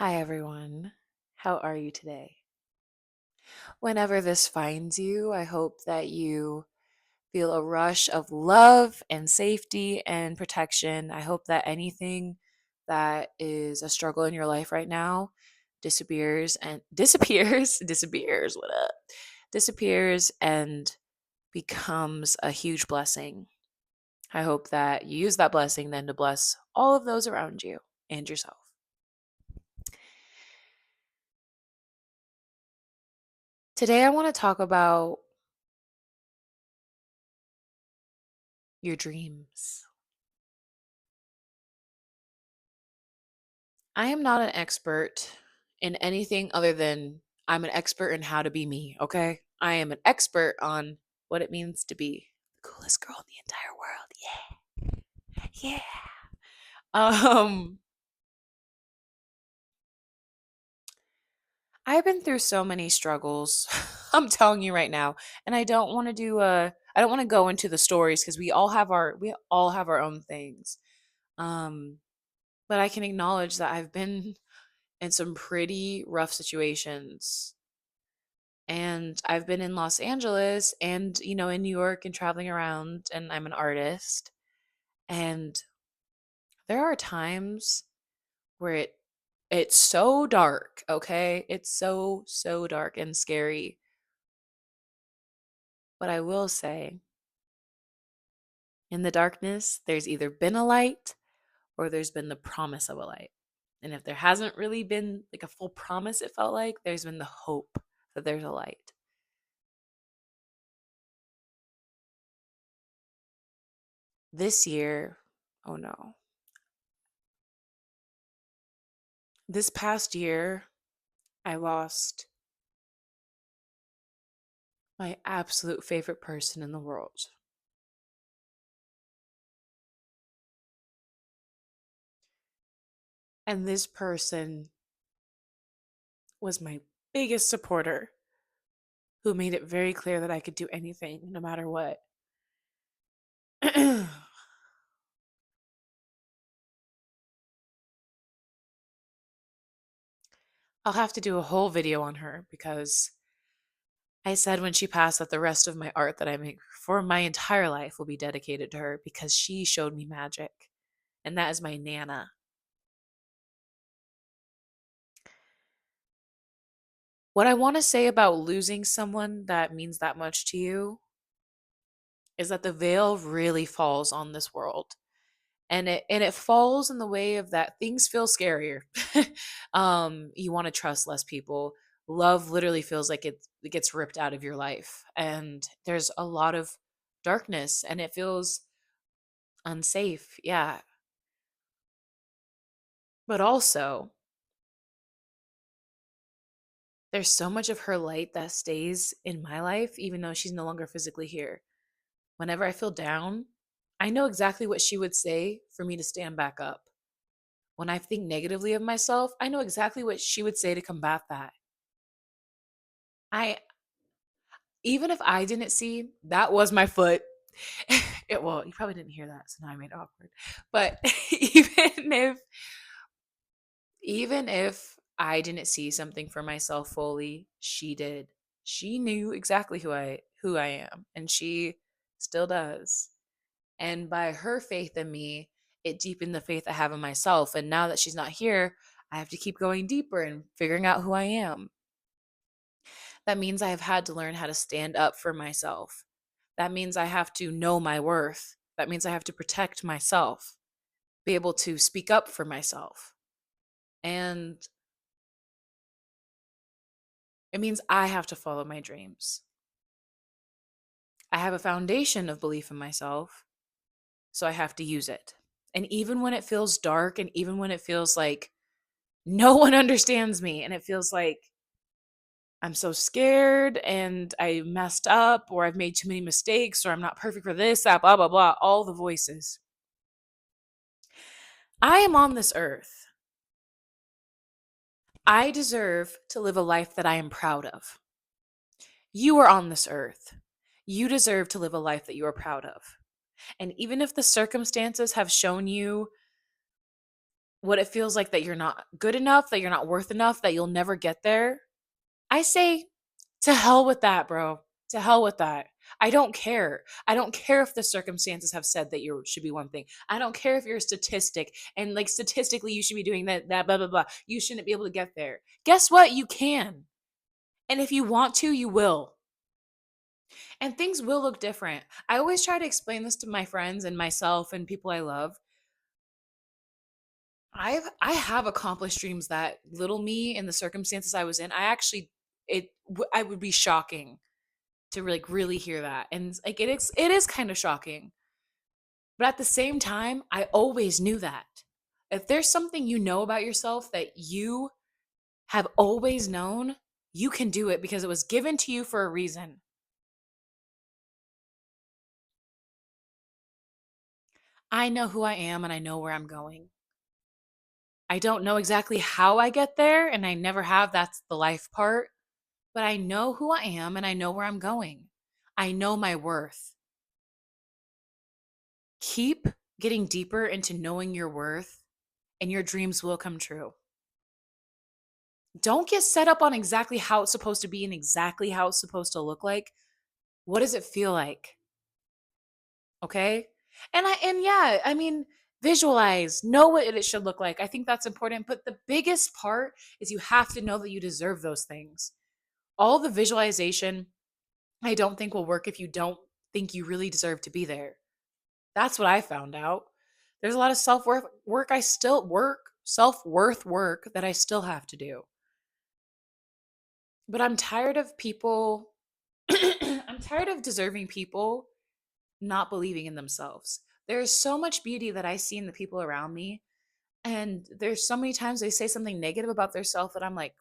Hi, everyone. How are you today? Whenever this finds you, I hope that you feel a rush of love and safety and protection. I hope that anything that is a struggle in your life right now disappears and disappears, what up? Disappears and becomes a huge blessing. I hope that you use that blessing then to bless all of those around you and yourself. Today, I want to talk about your dreams. I am not an expert in anything other than I'm an expert in how to be me, okay? I am an expert on what it means to be the coolest girl in the entire world. Yeah. Yeah. Um I've been through so many struggles. I'm telling you right now, and I don't want to go into the stories cuz we all have our own things. Um but I can acknowledge that I've been in some pretty rough situations. And I've been in Los Angeles and, in New York and traveling around, and I'm an artist. And there are times where it's so dark, okay? It's so dark and scary. But I will say, in the darkness, there's either been a light or there's been the promise of a light. And if there hasn't really been like a full promise, it felt like there's been the hope that there's a light. This year, oh no, this past year, I lost my absolute favorite person in the world. And this person was my biggest supporter who made it very clear that I could do anything no matter what. I'll have to do a whole video on her because I said when she passed that the rest of my art that I make for my entire life will be dedicated to her because she showed me magic. And that is my Nana. What I want to say about losing someone that means that much to you is that the veil really falls on this world, and it falls in the way of that things feel scarier. You want to trust less people. Love literally feels like it gets ripped out of your life, and there's a lot of darkness and it feels unsafe, yeah. But also there's so much of her light that stays in my life even though she's no longer physically here. Whenever I feel down, I know exactly what she would say for me to stand back up. When I think negatively of myself, I know exactly what she would say to combat that. I Even if I didn't see, that was my foot. Well, you probably didn't hear that, so now I made it awkward. But even if I didn't see something for myself fully, she did. She knew exactly who I am, and she still does. And by her faith in me, it deepened the faith I have in myself. And now that she's not here, I have to keep going deeper and figuring out who I am. That means I have had to learn how to stand up for myself. That means I have to know my worth. That means I have to protect myself, be able to speak up for myself. And it means I have to follow my dreams. I have a foundation of belief in myself, so I have to use it. And even when it feels dark and even when it feels like no one understands me and it feels like I'm so scared and I messed up or I've made too many mistakes or I'm not perfect for this, that, blah, blah, blah, all the voices. I am on this earth. I deserve to live a life that I am proud of. You are on this earth. You deserve to live a life that you are proud of. And even if the circumstances have shown you what it feels like that you're not good enough, that you're not worth enough, that you'll never get there, I say, to hell with that, bro. To hell with that. I don't care. I don't care if the circumstances have said that you should be one thing. I don't care if you're a statistic and like statistically you should be doing that blah blah blah. You shouldn't be able to get there. Guess what? You can. And if you want to, you will. And things will look different. I always try to explain this to my friends and myself and people I love. I have accomplished dreams that little me in the circumstances I was in. I actually I would be shocking to like really hear that. And like it is kind of shocking. But at the same time, I always knew that. If there's something you know about yourself that you have always known, you can do it because it was given to you for a reason. I know who I am and I know where I'm going. I don't know exactly how I get there, and I never have. That's the life part. But I know who I am and I know where I'm going. I know my worth. Keep getting deeper into knowing your worth, and your dreams will come true. Don't get set up on exactly how it's supposed to be and exactly how it's supposed to look like. What does it feel like? Okay? And yeah, I mean, visualize, know what it should look like. I think that's important, but the biggest part is you have to know that you deserve those things. All the visualization I don't think will work if you don't think you really deserve to be there. That's what I found out. There's a lot of self-worth work that I still have to do. But I'm tired of people I'm tired of deserving people not believing in themselves. There's so much beauty that I see in the people around me, and there's so many times they say something negative about their self that I'm like,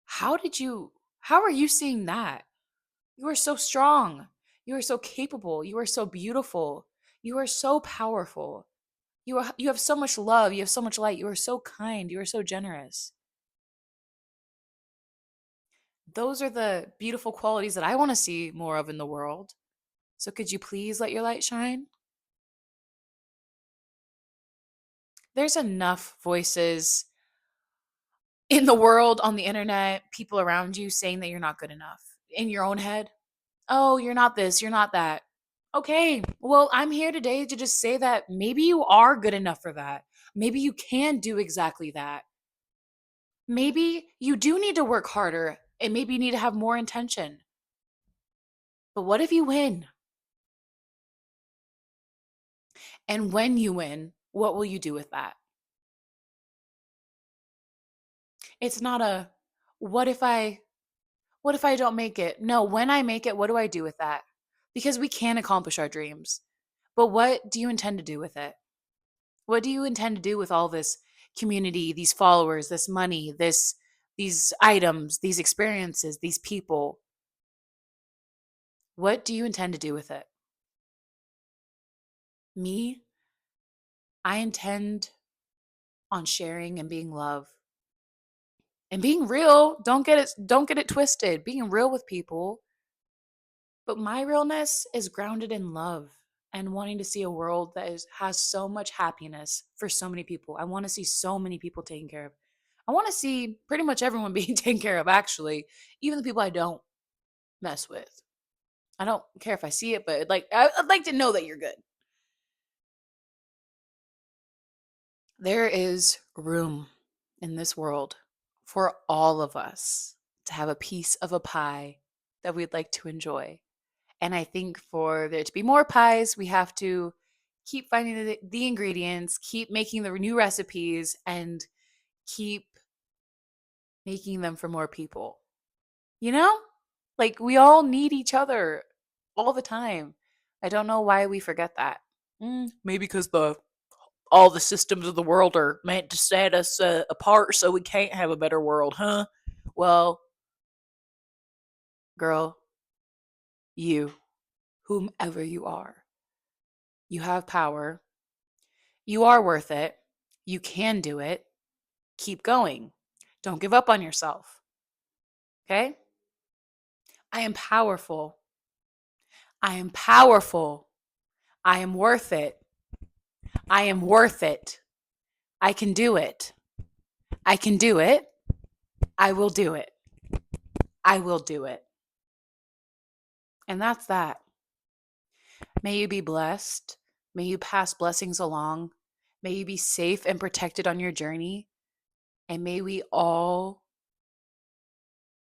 how are you seeing that? You are so strong. You are so capable. You are so beautiful. You are so powerful. You have so much love. You have so much light. You are so kind. You are so generous. Those are the beautiful qualities that I want to see more of in the world. So could you please let your light shine? There's enough voices in the world, on the internet, people around you saying that you're not good enough. In your own head, oh, you're not this, you're not that. Okay, well, I'm here today to just say that maybe you are good enough for that. Maybe you can do exactly that. Maybe you do need to work harder and maybe you need to have more intention. But what if you win? And when you win, what will you do with that? It's not a what if I what if I don't make it? No, when I make it, what do I do with that? Because we can accomplish our dreams. But what do you intend to do with it? What do you intend to do with all this community, these followers, this money, these items, these experiences, these people? What do you intend to do with it? Me, I intend on sharing and being love and being real. Don't get it twisted. Being real with people. But my realness is grounded in love and wanting to see a world that has so much happiness for so many people. I want to see so many people taken care of. I want to see pretty much everyone being taken care of, actually, even the people I don't mess with. I don't care if I see it, but like I'd like to know that you're good. There is room in this world for all of us to have a piece of a pie that we'd like to enjoy. And I think for there to be more pies, we have to keep finding the ingredients, keep making the new recipes, and keep making them for more people. You know? Like we all need each other all the time. I don't know why we forget that. Maybe because the all the systems of the world are meant to set us apart so we can't have a better world, huh? Well, girl, you, whomever you have power. You are worth it. You can do it. Keep going. Don't give up on yourself. Okay? I am powerful. I am powerful. I am worth it. I am worth it. I can do it. I can do it. I will do it. I will do it. And that's that. May you be blessed. May you pass blessings along. May you be safe and protected on your journey. And may we all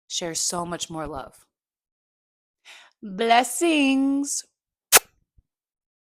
share so much more love. Blessings.